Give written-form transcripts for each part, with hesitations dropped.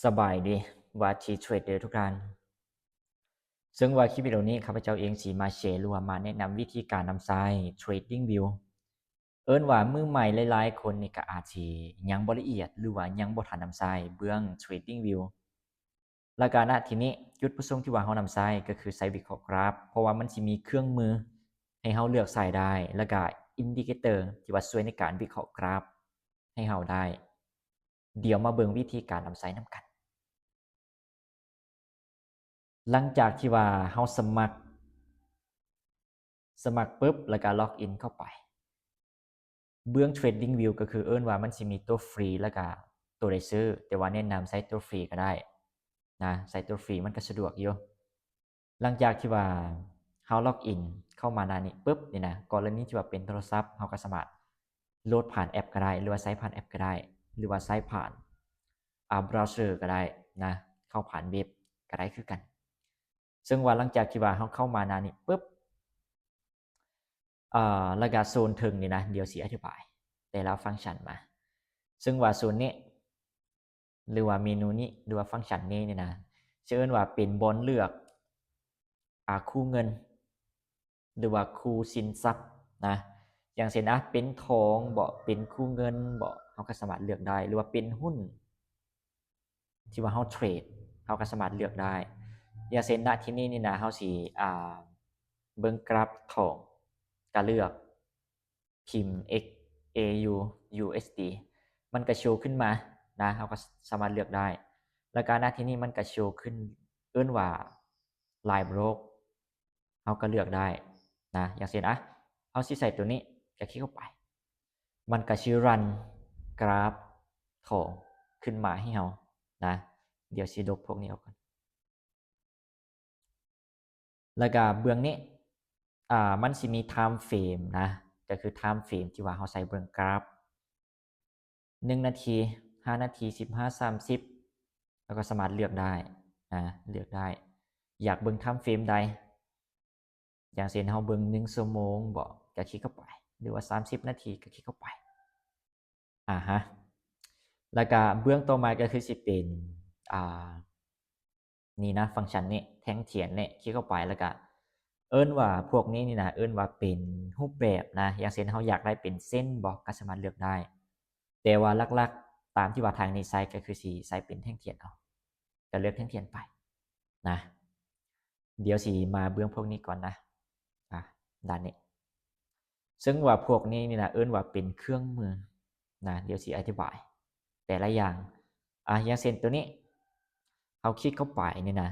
สบายดีว่าทีเทรดเดอร์ทุกท่านซึ่งว่าคลิปวิดีโอนี้ข้าพเจ้าเองสีมาแชร์หรือว่ามาแนะนำวิธีการนำไซด์ Trading View เอิ้นว่ามือใหม่หลายๆคนนี่ก็อาจสิยังบ่ละเอียดหรือว่ายังบ่ทันนำไซด์เบื้อง Trading View แล้วก็ณทีนี้จุดประสงค์ที่ว่าเฮานำไซด์ก็คือไซด์วิเคราะห์กราฟเพราะว่ามันสิมีเครื่องมือให้เฮาเลือกไซด์ได้แล้วก็อินดิเคเตอร์ที่ว่าช่วยในการวิเคราะห์กราฟให้เฮาได้เดี๋ยวมาเบิ่งวิธีการนำไซด์นำกัน หลังจากที่ว่าเฮาสมัครปุ๊บแล้วก็ล็อกอินเข้าไปเบื้อง Trading View ก็คือเอิ้นว่ามันสิมีตัวฟรีแล้วก็ตัวได้ซื้อแต่ว่าแนะนำใช้ตัวฟรีก็ได้นะใช้ตัวฟรีมันก็สะดวกอยู่หลังจากที่ว่าเฮาล็อกอินเข้ามาหน้านี้ปุ๊บนี่นะกรณีที่ว่าเป็นโทรศัพท์เฮาก็สามารถโหลดผ่านแอปก็ได้หรือว่าใช้ผ่านแอปก็ได้หรือว่าใช้ผ่านเบราว์เซอร์ก็ได้นะเข้าผ่านเว็บก็ได้คือกันซึ่งว่าหลังจากที่ว่าเฮาเข้ามาหน้านี้ปุ๊บแล้วก็โซนถึงนี่นะเดี๋ยวสิอธิบายแต่ละฟังก์ชันมาซึ่งว่าโซนนี้หรือว่าเมนูนี้หรือว่าฟังก์ชันนี้นี่นะชื่อว่าเป็นบอนเลือกคู่เงินหรือว่าคู่สินทรัพย์นะอย่างเช่นเป็นทองบ่เป็นคู่เงินบ่เราก็สามารถเลือกได้หรือว่าเป็นหุ้นที่ว่าเราเทรดเราก็สามารถเลือกได้อย่างเช่นที่นี่นี่นะเราสิเบิ่งกราฟทองก็เลือกพิมพ์ XAU USD มันก็โชว์ขึ้นมานะเราก็สามารถเลือกได้แล้วก็ที่นี่มันก็โชว์ขึ้นเอิ้นว่าลายบล็อกเราก็เลือกได้นะอย่างเช่นเราสิใส่ตัวนี้ก็คลิกเข้าไปมันก็สิรันกราฟทองขึ้นมาให้เรานะเดี๋ยวสิลบพวกนี้ออกก่อนแล้วก็เบื้องนี้มันสิมี time frame นะก็คือ time frame ที่ว่าเราใส่เบื้องกราฟ1นาที5นาที15 30แล้วก็สามารถเลือกได้เลือกได้อยากเบิ่ง time frame ใดอย่างเช่นเราเบิ่ง1ชั่วโมงบ่ก็คลิกเข้าไปหรือว่า30นาทีก็คลิกเข้าไปฮะแล้วก็เบื้องต่อมาก็คือสิเป็นนี่นะฟังก์ชันนี้แท่งเทียนเนี่ยคลิกเข้าไปแล้วก็เอิ้นว่าพวกนี้นี่นะเอิ้นว่าเป็นรูปแบบนะอย่างเช่นเราอยากได้เป็นเส้นบ่ก็สามารถเลือกได้แต่ว่าหลักๆตามที่ว่าทางนี้ใช้ก็คือสิใช้เป็นแท่งเทียนเอาก็เลือกแท่งเทียนไปนะเดี๋ยวสิมาเบื้องพวกนี้ก่อนนะด้านนี้ซึ่งว่าพวกนี้นี่นะเอิ้นว่าเป็นเครื่องมือนะเดี๋ยวสิอธิบายแต่ละอย่างอย่างเช่นตัวนี้เขาคลิกเข้าไปนี่นะ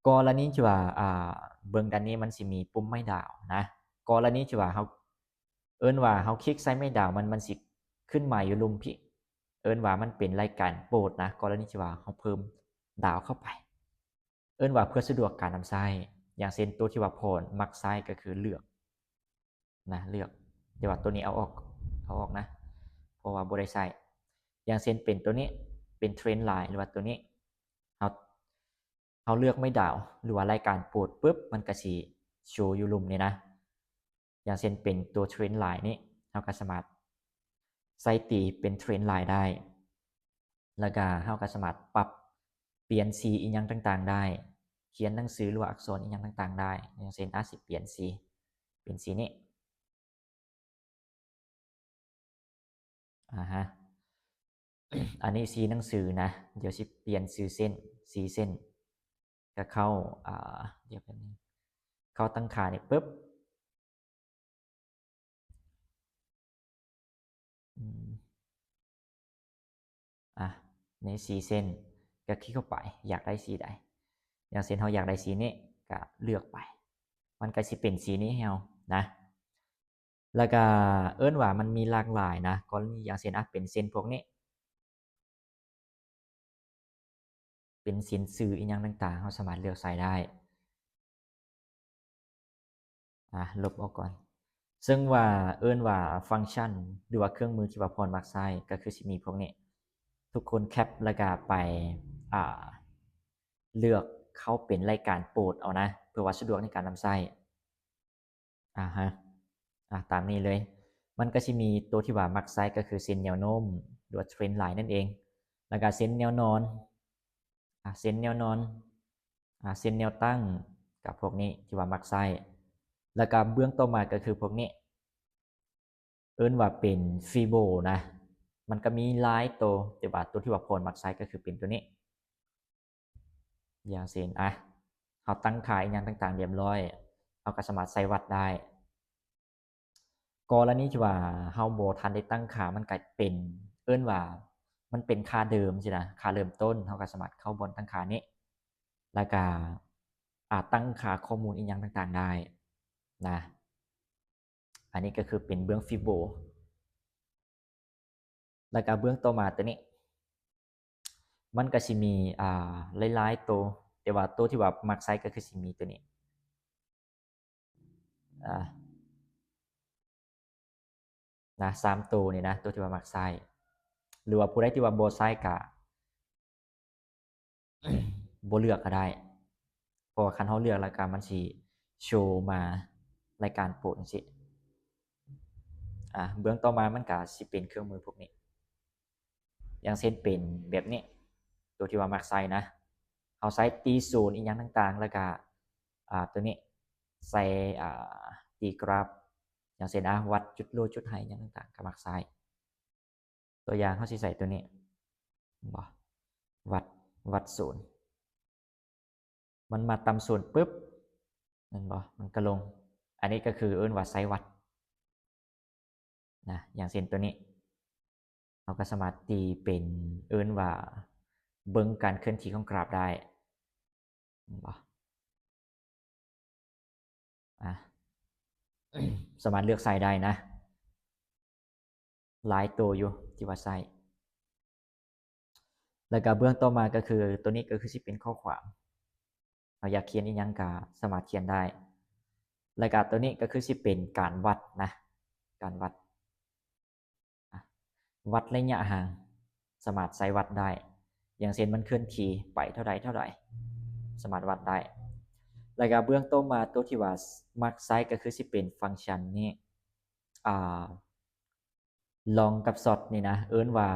กรณีที่ว่าเบิ่งด้านนี้มันสิมีปุ่มไม้ดาวนะกรณีที่ว่าเขาเอิ้นว่าเขาคลิกใส่ไม้ดาวมันสิขึ้นมาอยู่ลุมพี่เอิ้นว่ามันเป็นรายการโปรดนะกรณีที่ว่าเขาเพิ่มดาวเข้าไปเอิ้นว่าเพื่อสะดวกการนำไส้อย่างเช่นตัวที่ว่าพรมักไส้ก็คือเลือกนะเลือกเดี๋ยวว่าตัวนี้เอาออกนะเพราะว่าบ่ได้ใช้อย่างเช่นเป็นตัวนี้เป็นเทรนด์ไลน์หรือว่าตัวนี้เราเลือกไม่ดาวหรือว่ารายการโปรดปุ๊บมันก็สิโชว์อยู่ลุมนี่นะอย่างเช่นเป็นตัวเทรนด์ไลน์นี้เราก็สามารถใส่ตีเป็นเทรนด์ไลน์ได้แล้วก็เราก็สามารถปรับเปลี่ยนสีอีกอย่างต่างๆได้เขียนหนังสือหรือว่าอักษรอีกอย่างต่างๆได้อย่างเช่นสิเปลี่ยนสีเป็นสีนี้ฮะอันนี้สีหนังสือนะเดี๋ยวสิเปลี่ยนสีเส้นก็เข้าเดี๋ยวแป๊บนึงเข้าตั้งค่านี่ปุ๊บในสีเส้นก็คลิกเข้าไปอยากได้สีใดอย่างเช่นเราอยากได้สีนี้ก็เลือกไปมันก็สิเป็นสีนี้ให้เรานะแล้วก็เอิ้นว่ามันมีหลากหลายนะกรณีอย่างเช่นเป็นเส้นพวกนี้เป็นสินสื่ออีกอย่างต่างๆเราสามารถเลือกใส่ได้ลบออกก่อนซึ่งว่าเอิ้นว่าฟังก์ชันหรือว่าเครื่องมือที่ว่าพรมักใช้ก็คือสิมีพวกนี้ทุกคนแคปแล้วก็ไปเลือกเขาเป็นรายการโปรดเอานะเพื่อว่าสะดวกในการนำใช้ฮะตามนี้เลยมันก็จะมีตัวที่ว่ามักไซก็คือเส้นแนวโน้มหรือว่าเทรนด์ไลน์นั่นเองแล้วก็เส้นแนวนอน เส้นแนวนอนเส้นแนวตั้งกับพวกนี้ที่ว่ามักใช้แล้วก็เบื้องต่อมาก็คือพวกนี้เอิ้นว่าเป็นฟีโบนะมันก็มีหลายตัวแต่ว่าตัวที่ว่าพรมักใช้ก็คือเป็นตัวนี้อย่างเช่นเฮาตั้งค่าอีหยังต่างๆเรียบร้อยเฮาก็สามารถใส่วัดได้กรณีที่ว่าเฮาบ่ทันได้ตั้งค่ามันก็เป็นเอิ้นว่ามันเป็นค่าเดิมสินะค่าเริ่มต้นเฮาก็สามารถเข้าบนตั้งค่านี้แล้วก็ตั้งค่าข้อมูลอีหยังต่างๆได้นะอันนี้ก็คือเป็นเบื้องฟีโบแล้วก็เบื้องต่อมาตัวนี้มันก็สิมีหลายๆตัวแต่ว่าตัวที่ว่ามักใช้ก็คือสิมีตัวนี้นะ3ตัวนี่นะตัวที่ว่ามักใช้หรือว่าผู้ใดที่ว่าบ่ใช้ก็บ่เลือกก็ได้เพราะว่าคันเฮาเลือกแล้วก็มันสิโชว์มารายการโปรดจังซี่เบื้องต่อมามันก็สิเป็นเครื่องมือพวกนี้อย่างเช่นเป็นแบบนี้ตัวที่ว่ามักใช้นะเฮาใช้ตีศูนย์อีหยังต่างๆแล้วก็ตัวนี้ใส่ตีกราฟอย่างเช่นวัดจุดโลจุดไฮอีหยังต่างๆก็มักใช้ตัวอย่างเฮาสิใส่ตัวนี้บ่วัดวัดศูนย์มันมาต่ำศูนย์ปึ๊บแม่นบ่มันก็ลงอันนี้ก็คือเอิ้นว่าไซวัดนะอย่างเช่นตัวนี้เราก็สามารถตีเป็นเอิ้นว่าเบิ่งการเคลื่อนที่ของกราฟได้บ่สามารถเลือกใส่ได้นะหลายตัวอยู่ที่ว่าใส่แล้วก็เบื้องต่อมาก็คือตัวนี้ก็คือสิเป็นข้อความเราอยากเขียนอีหยังก็สามารถเขียนได้แล้วก็ตัวนี้ก็คือสิเป็นการวัดนะการวัดวัดระยะห่างสามารถใส่วัดได้อย่างเช่นมันเคลื่อนที่ไปเท่าใดเท่าใดสามารถวัดได้แล้วก็เบื้องต้นมาตัวที่ว่ามักใช้ก็คือสิเป็นฟังก์ชันนี้ลองกับสอดนี่นะเอิ้นว่า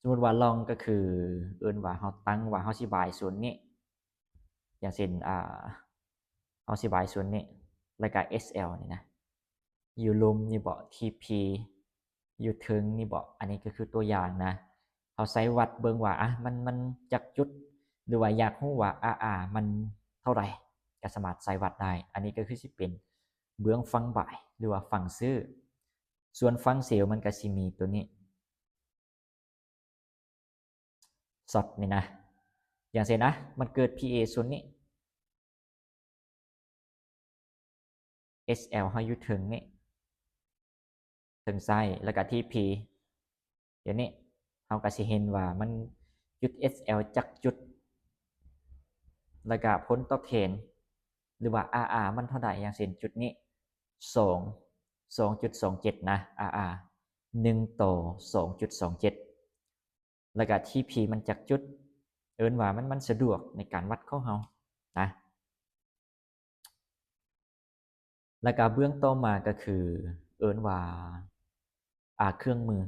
สมมุติว่าลองก็คือเอิ้นว่าเฮาตั้งว่าเฮาสิบายส่วนนี้อย่างเช่นเฮาสิบายส่วนนี้แล้วก็ SL นี่นะอยู่ลุมนี่บ่ TP อยู่ถึงนี่บ่อันนี้ก็คือตัวอย่างนะเฮาใช้วัดเบิ่งว่ามันจักจุดหรือว่าอยากรู้ว่ามันเท่าใดก็สามารถใส่วัดได้อันนี้ก็คือสิเป็นเบื้องฟังบ่ายหรือว่าฟังซื่อส่วนฟังเสียวมันก็สิมีตัวนี้สอดนี่นะอย่างเช่นมันเกิด PA ส่วนนี้ SL เฮาอยู่ถึงนี่ถึงไส้แล้วก็ TP เดี๋ยวนี้เฮาก็สิเห็นว่ามันจุด SL จักจุดแล้วก็ผลตอบแทนหรือว่า RR มันเท่าใดอย่างเช่นจุดนี้2.27นะ RR 1ต่อ2.27แล้วก็ TP มันจักจุดเอิ้นว่ามันสะดวกในการวัดของเฮานะแล้วก็เบื้องต่อมาก็คือเอิ้นว่าเครื่องมือ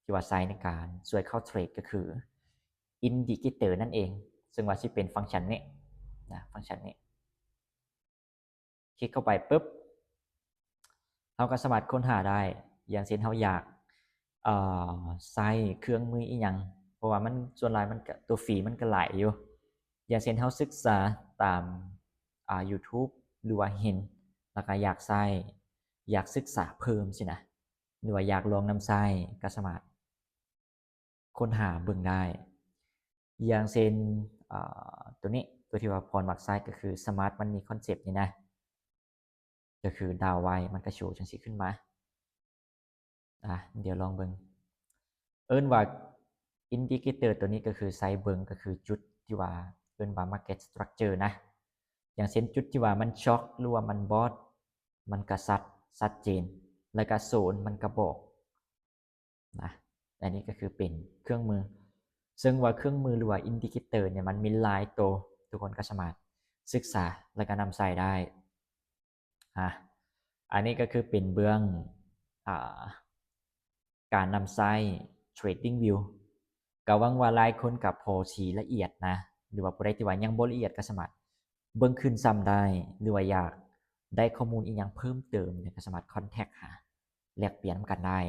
ที่ว่าใช้ในการช่วยเข้าเทรดก็คือ indicator นั่นเองซึ่งว่าสิเป็นฟังก์ชันนี้นะฟังก์ชันนี้คลิกเข้าไปปุ๊บเราก็สามารถค้นหาได้อย่างเช่นเราอยากใส่เครื่องมืออีหยังเพราะว่ามันส่วนหลายมันก็ตัวฟรีมันก็หลายอยู่อย่างเช่นเราศึกษาตามYouTube หรือว่าเห็นแล้วก็อยากใส่อยากศึกษาเพิ่มสินะหรือว่าอยากลองนำใส่ก็สามารถค้นหาเบิ่งได้อย่างเช่นตัวนี้ตัวที่ว่าพรมักใช้ก็คือ Smart Money Concept นี่นะก็คือดาวไว้มันก็โชว์จังซี่ขึ้นมาเดี๋ยวลองเบิ่งเอิ้นว่า indicator ตัวนี้ก็คือไซเบิงก็คือจุดที่ว่าเอิ้นว่า market structure นะอย่างเช่นจุดที่ว่ามันช็อกหรือว่ามันบอทมันก็ชัดเจนแล้วก็โซนมันก็บอกนะอันนี้ก็คือเป็นเครื่องมือซึ่งว่าเครื่องมือหรือว่า indicator เนี่ยมันมีหลายตัวทุกคนก็สามารถศึกษาและก็นำใส่ได้อันนี้ก็คือเป็นเบื้องการนำใช้ Trading View ก็หวังว่าหลายคนก็พอสิละเอียดนะ หรือว่าผู้ใดที่ว่ายังบ่ละเอียดก็สามารถเบิ่งคืนซ้ำได้ หรือว่าอยากได้ข้อมูลอิหยังเพิ่มเติมเนี่ยก็สามารถคอนแท็กหาแลกเปลี่ยนนำกันได้